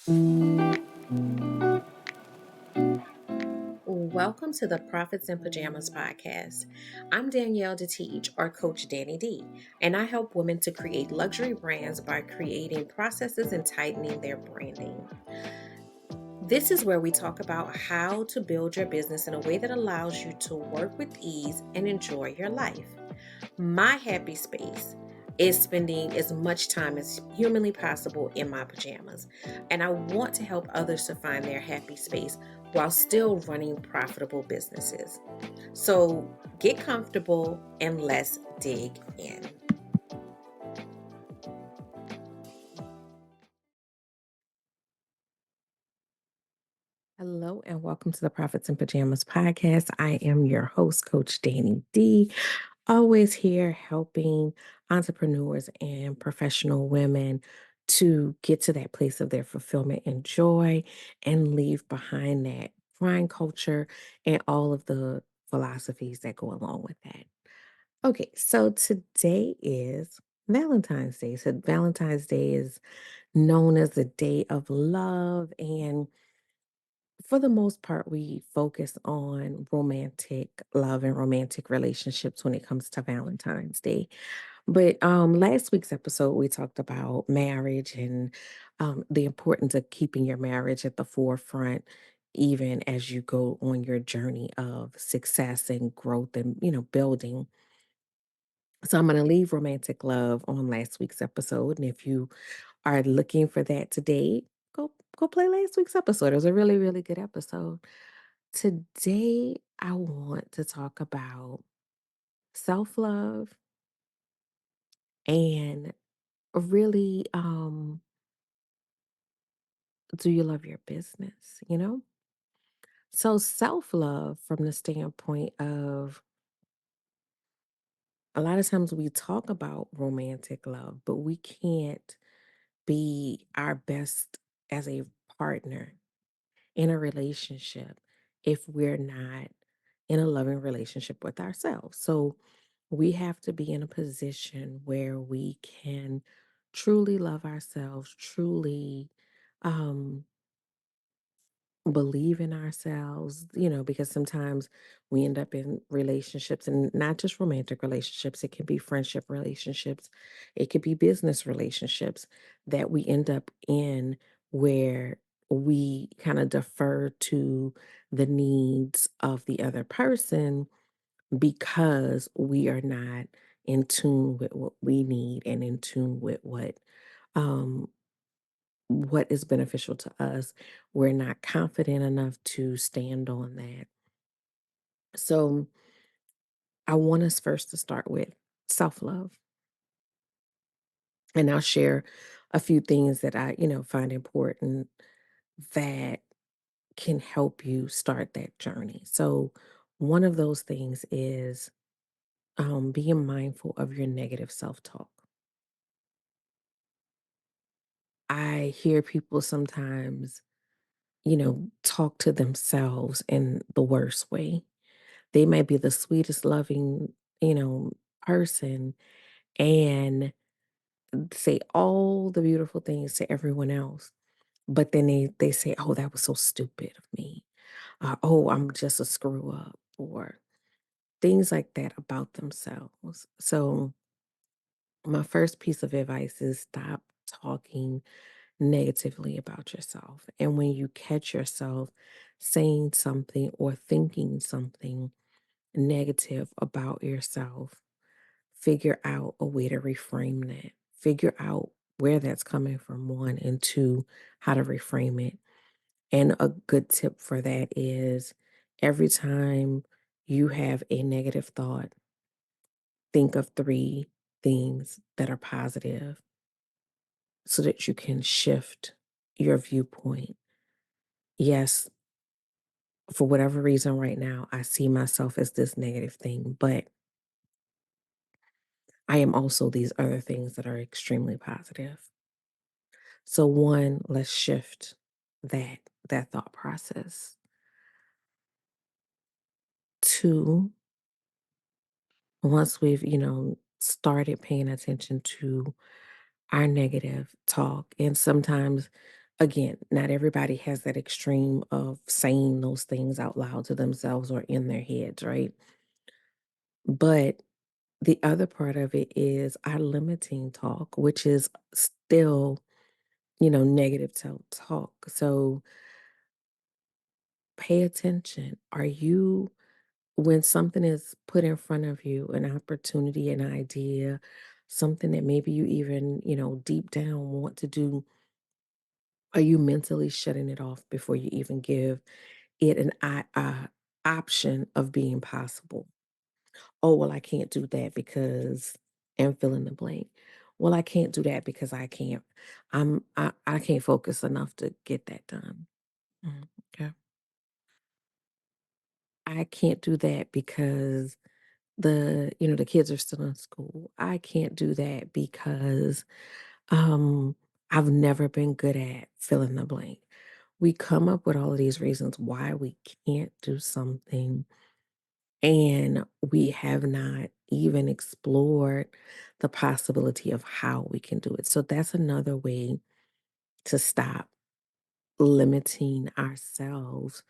Welcome to the Profits in Pajamas podcast. I'm Danielle D, or Coach Danni D, and I help women to create luxury brands by creating processes and tightening their branding. This is where we talk about how to build your business in a way that allows you to work with ease and enjoy your life. My happy space is spending as much time as humanly possible in my pajamas. And I want to help others to find their happy space while still running profitable businesses. So get comfortable and let's dig in. Hello and welcome to the Profits in Pajamas podcast. I am your host, Coach Danni D, always here helping entrepreneurs and professional women to get to that place of their fulfillment and joy and leave behind that grind culture and all of the philosophies that go along with that. Okay, so today is Valentine's Day. So Valentine's Day is known as the day of love, and for the most part, we focus on romantic love and romantic relationships when it comes to Valentine's Day. But last week's episode, we talked about marriage and the importance of keeping your marriage at the forefront, even as you go on your journey of success and growth and building. So I'm going to leave romantic love on last week's episode, and if you are looking for that today, go play last week's episode. It was a really really good episode. Today, I want to talk about self love and really, do you love your business? So, self love from the standpoint of a lot of times we talk about romantic love, but we can't be our best as a partner in a relationship if we're not in a loving relationship with ourselves. So we have to be in a position where we can truly love ourselves, truly um, believe in ourselves, because sometimes we end up in relationships and not just romantic relationships, it can be friendship relationships, it could be business relationships that we end up in where we kind of defer to the needs of the other person because we are not in tune with what we need and in tune with um what is beneficial to us. We're not confident enough to stand on that. So I want us first to start with self-love. And I'll share a few things that I, find important that can help you start that journey. So one of those things is being mindful of your negative self-talk. I hear people sometimes, talk to themselves in the worst way. They might be the sweetest, loving, person and say all the beautiful things to everyone else. But then they say, "Oh, that was so stupid of me." "Oh, I'm just a screw up," or things like that about themselves. So my first piece of advice is stop talking negatively about yourself. And when you catch yourself saying something or thinking something negative about yourself, figure out a way to reframe that. Figure out where that's coming from, one, and two, how to reframe it. And a good tip for that is every time you have a negative thought, think of three things that are positive so that you can shift your viewpoint. Yes, for whatever reason right now, I see myself as this negative thing, but I am also these other things that are extremely positive. So one, let's shift that thought process. Two, once we've, started paying attention to our negative talk, and sometimes Again, not everybody has that extreme of saying those things out loud to themselves or in their heads, right? But the other part of it is our limiting talk, which is still, negative self-talk. So pay attention. Are you when something is put in front of you, an opportunity, an idea, something that maybe you even, deep down want to do, are you mentally shutting it off before you even give it option of being possible? Oh, well, I can't do that because and fill in the blank. Well, I can't do that because I can't focus enough to get that done. Okay. I can't do that because the kids are still in school. I can't do that because um I've never been good at fill in the blank. We come up with all of these reasons why we can't do something, and we have not even explored the possibility of how we can do it. So that's another way to stop limiting ourselves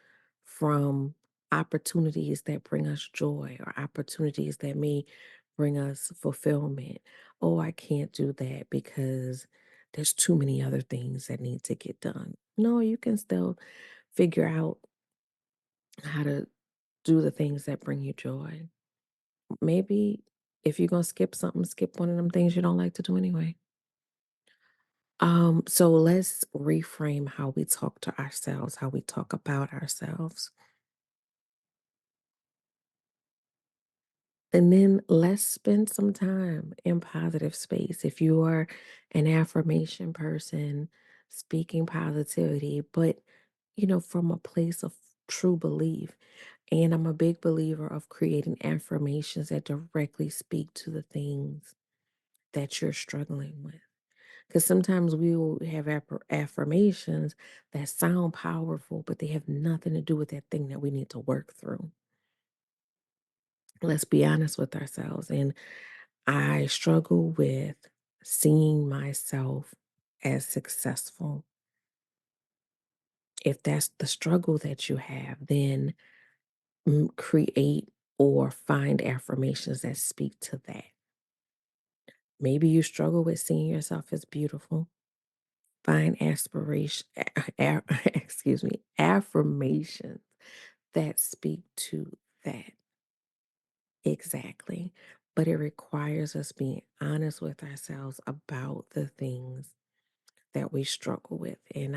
from opportunities that bring us joy or opportunities that may bring us fulfillment. Oh, I can't do that because there's too many other things that need to get done. No, you can still figure out how to do the things that bring you joy. Maybe if you're going to skip something, skip one of them things you don't like to do anyway. So let's reframe how we talk to ourselves, how we talk about ourselves. And then let's spend some time in positive space. If you are an affirmation person, speaking positivity, but from a place of true belief. And I'm a big believer of creating affirmations that directly speak to the things that you're struggling with. Because sometimes we will have affirmations that sound powerful, but they have nothing to do with that thing that we need to work through. Let's be honest with ourselves. And I struggle with seeing myself as successful. If that's the struggle that you have, then create or find affirmations that speak to that. Maybe you struggle with seeing yourself as beautiful. Find aspiration, excuse me, affirmations that speak to that. Exactly. But it requires us being honest with ourselves about the things that we struggle with. And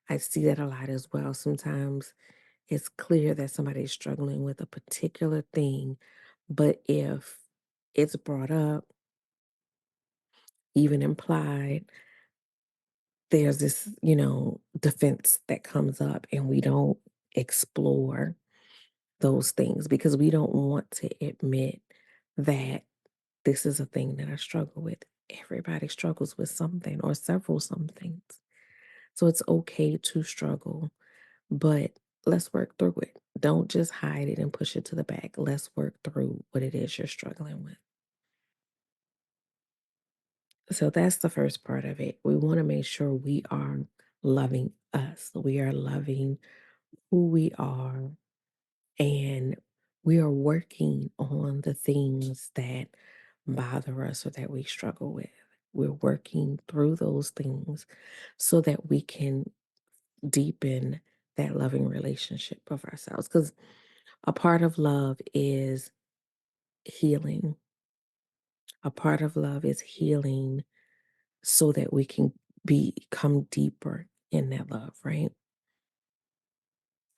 I see that a lot as well. Sometimes it's clear that somebody's struggling with a particular thing, but if it's brought up, even implied, there's this, defense that comes up and we don't explore those things because we don't want to admit that this is a thing that I struggle with. Everybody struggles with something or several somethings. So it's okay to struggle, but let's work through it. Don't just hide it and push it to the back. Let's work through what it is you're struggling with. So that's the first part of it. We want to make sure we are loving us. We are loving who we are, and we are working on the things that bother us or that we struggle with. We're working through those things so that we can deepen that loving relationship of ourselves. Because a part of love is healing. A part of love is healing so that we can become deeper in that love, right?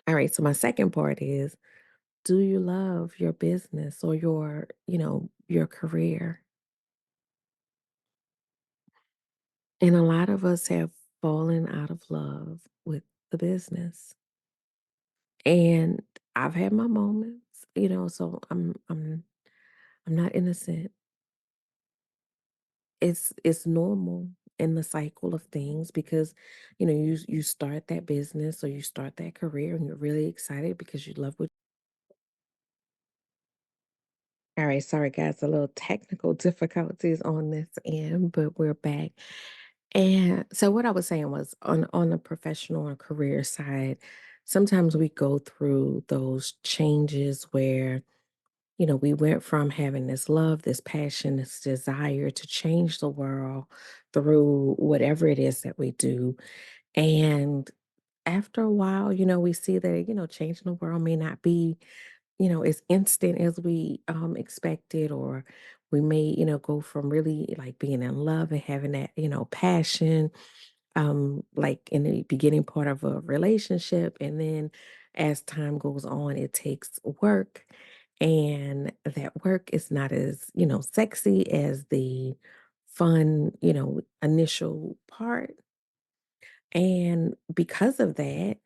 All right. So my second part is, do you love your business or your career? And a lot of us have fallen out of love with the business. And I've had my moments, so I'm not innocent. It's normal in the cycle of things because you start that business or you start that career and you're really excited because you love what. All right, sorry guys, a little technical difficulties on this end, but we're back. And so what I was saying was on the professional and career side, sometimes we go through those changes where, we went from having this love, this passion, this desire to change the world through whatever it is that we do. And after a while, we see that, changing the world may not be, as instant as we expected, or we may, go from really like being in love and having that, passion, like in the beginning part of a relationship. And then as time goes on, it takes work. And that work is not as, sexy as the fun, initial part. And because of that,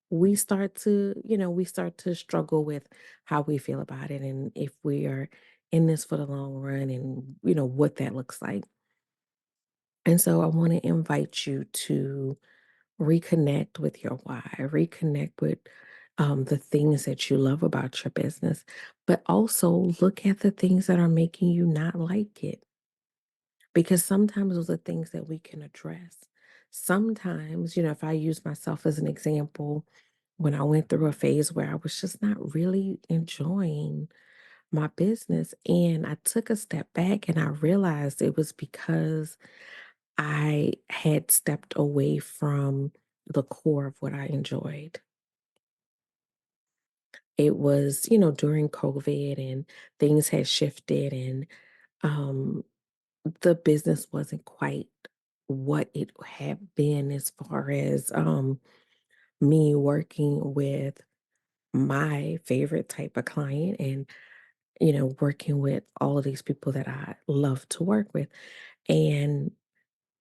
we start to struggle with how we feel about it and if we are in this for the long run and, what that looks like. And so I want to invite you to reconnect with your why, reconnect with the things that you love about your business, but also look at the things that are making you not like it. Because sometimes those are things that we can address. Sometimes, if I use myself as an example, when I went through a phase where I was just not really enjoying my business, and I took a step back and I realized it was because I had stepped away from the core of what I enjoyed. It was, during COVID and things had shifted and um the business wasn't quite what it had been as far as me working with my favorite type of client and working with all of these people that I love to work with. And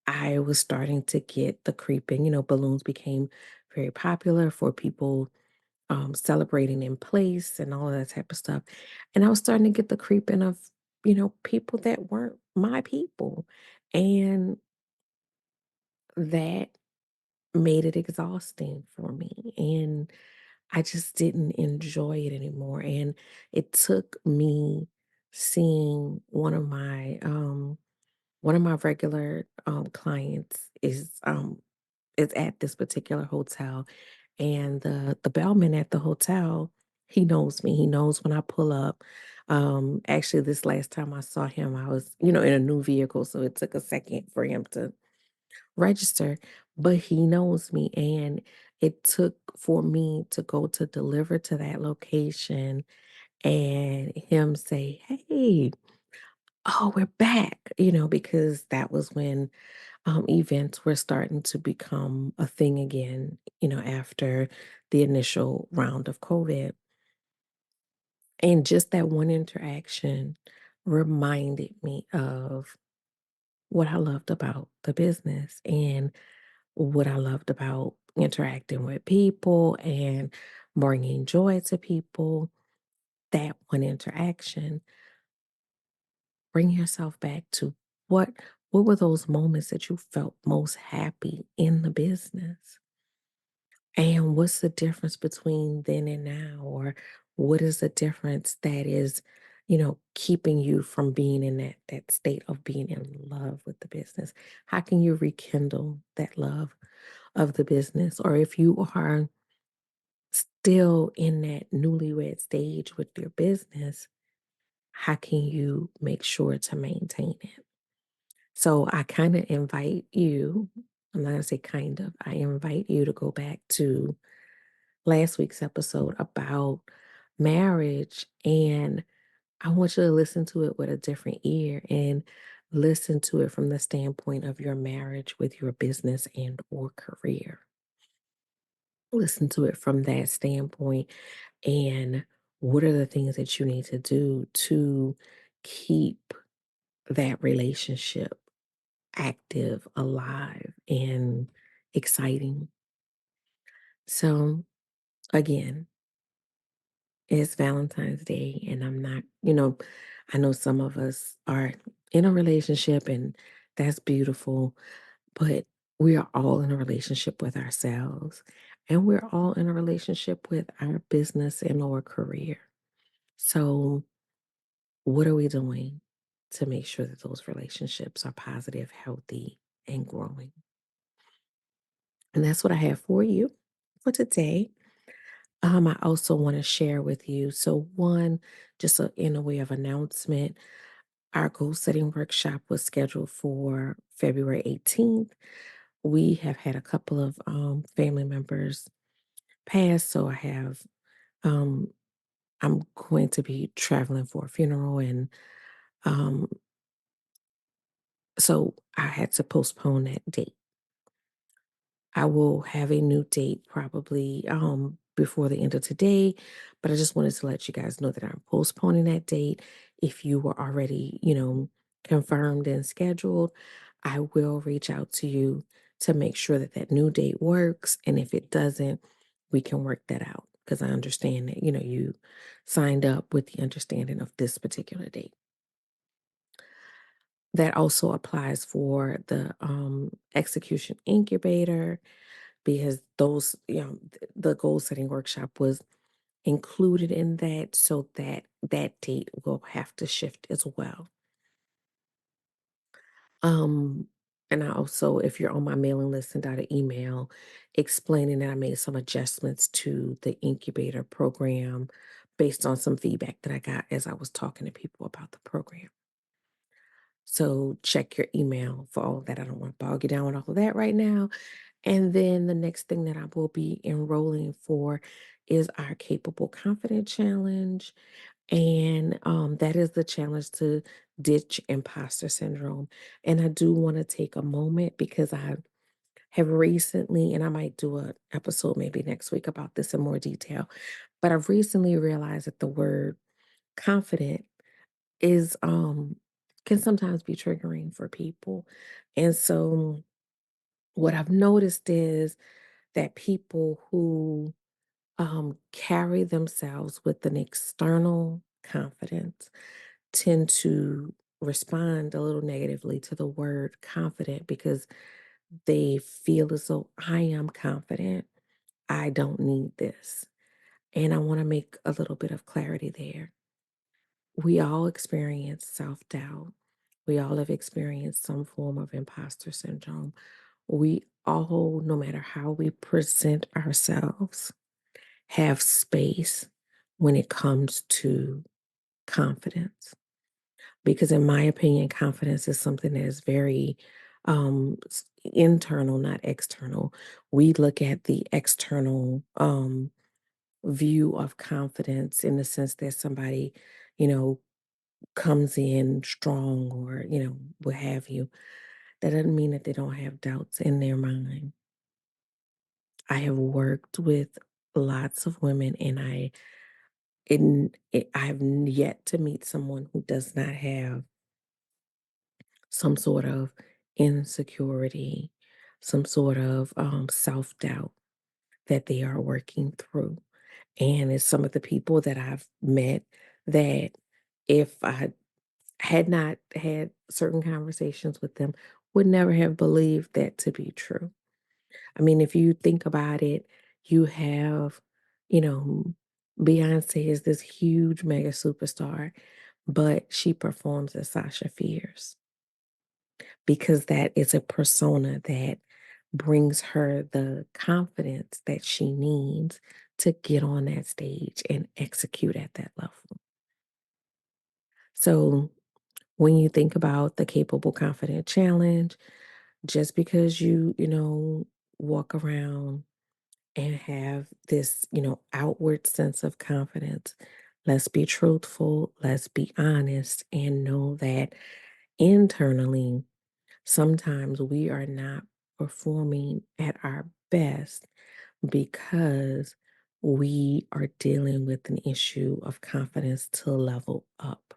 I was starting to get the creeping, balloons became very popular for people celebrating in place and all of that type of stuff. And I was starting to get the creeping of, people that weren't my people. And that made it exhausting for me. And I just didn't enjoy it anymore. And it took me seeing one of my regular clients is at this particular hotel, and the bellman at the hotel, he knows me. He knows when I pull up. Actually, this last time I saw him, I was, in a new vehicle, so it took a second for him to register, but he knows me, and it took for me to go to deliver to that location and him say, "Hey, oh, we're back," because that was when events were starting to become a thing again, after the initial round of COVID. And just that one interaction reminded me of what I loved about the business and what I loved about interacting with people and bringing joy to people. That one interaction, bring yourself back to what what were those moments that you felt most happy in the business? And what's the difference between then and now? Or what is the difference that is, keeping you from being in that state of being in love with the business? How can you rekindle that love of the business? Or if you are still in that newlywed stage with your business, how can you make sure to maintain it? So I kind of invite you, I'm not going to say kind of, I invite you to go back to last week's episode about marriage. And I want you to listen to it with a different ear and listen to it from the standpoint of your marriage with your business and or career. Listen to it from that standpoint and what are the things that you need to do to keep that relationship active, alive, and exciting. So again, it's Valentine's Day, and I'm not, I know some of us are in a relationship, and that's beautiful, but we are all in a relationship with ourselves, and we're all in a relationship with our business and our career. So, what are we doing to make sure that those relationships are positive, healthy? and growing. And that's what I have for you for today. I also want to share with you. So, one, just in a way of announcement, our goal setting workshop was scheduled for February 18th. We have had a couple of family members pass, so um, I'm going to be traveling for a funeral, and um, so I had to postpone that date. I will have a new date probably before the end of today, but I just wanted to let you guys know that I'm postponing that date. If you were already, confirmed and scheduled, I will reach out to you to make sure that that new date works. And if it doesn't, we can work that out because I understand that, you signed up with the understanding of this particular date. That also applies for the execution incubator because those, the goal setting workshop was included in that, so that that date will have to shift as well. Um, and I also, if you're on my mailing list, send out an email explaining that I made some adjustments to the incubator program based on some feedback that I got as I was talking to people about the program. So check your email for all of that. I don't want to bog you down with all of that right now. And then the next thing that I will be enrolling for is our Capable Confident Challenge. And that is the challenge to ditch imposter syndrome. And I do want to take a moment because I have recently, and I might do an episode maybe next week about this in more detail, but I've recently realized that the word confident is can sometimes be triggering for people. And so what I've noticed is that people who carry themselves with an external confidence tend to respond a little negatively to the word confident because they feel as though I am confident. I don't need this. And I want to make a little bit of clarity there. We all experience self doubt. We all have experienced some form of imposter syndrome. We all, no matter how we present ourselves, have space when it comes to confidence. Because, in my opinion, confidence is something that is very internal, not external. We look at the external view of confidence in the sense that somebody, you know, comes in strong or, what have you. That doesn't mean that they don't have doubts in their mind. I have worked with lots of women and I've yet to meet someone who does not have some sort of insecurity, some sort of self doubt that they are working through. And it's some of the people that I've met that if I had not had certain conversations with them, would never have believed that to be true. I mean, if you think about it, you have, you know, Beyonce is this huge mega superstar, but she performs as Sasha Fierce because that is a persona that brings her the confidence that she needs to get on that stage and execute at that level. So when you think about the Capable Confident Challenge, just because you walk around and have this, outward sense of confidence, let's be truthful, let's be honest, and know that internally, sometimes we are not performing at our best because we are dealing with an issue of confidence to level up.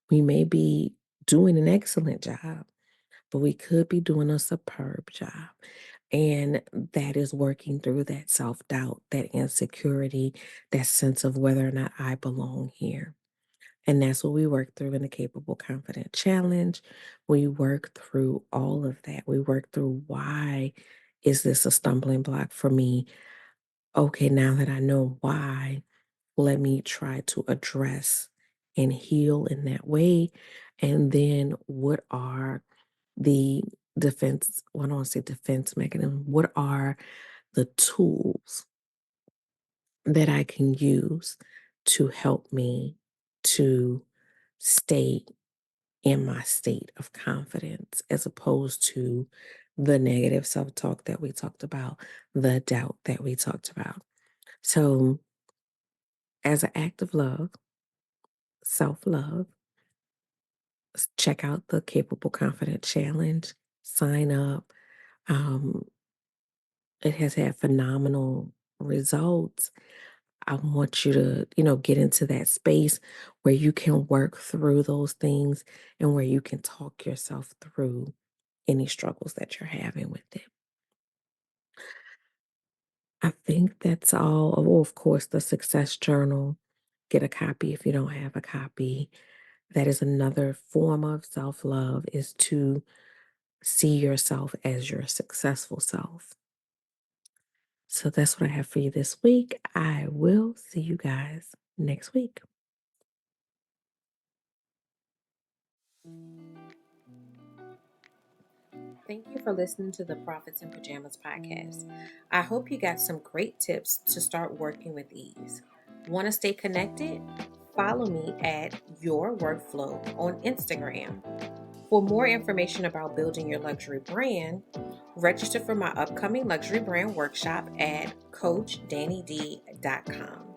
We may be doing an excellent job, but we could be doing a superb job. And that is working through that self doubt, that insecurity, that sense of whether or not I belong here. And that's what we work through in the Capable Confident Challenge. We work through all of that. We work through why is this a stumbling block for me? Okay, now that I know why, let me try to address and heal in that way. And then what are the defense, well, I don't want to say defense mechanism. What are the tools that I can use to help me to stay in my state of confidence as opposed to the negative self talk that we talked about, the doubt that we talked about. So, as an act of love, self love, check out the Capable Confident Challenge, sign up. Um, it has had phenomenal results. I want you to, get into that space where you can work through those things and where you can talk yourself through any struggles that you're having with it. I think that's all. Oh, of course, the success journal. Get a copy if you don't have a copy. That is another form of self love, is to see yourself as your successful self. So that's what I have for you this week. I will see you guys next week. Thank you for listening to the Profits in Pajamas podcast. I hope you got some great tips to start working with ease. Want to stay connected? Follow me at Your Workflow on Instagram. For more information about building your luxury brand, register for my upcoming luxury brand workshop at CoachDanniD.com.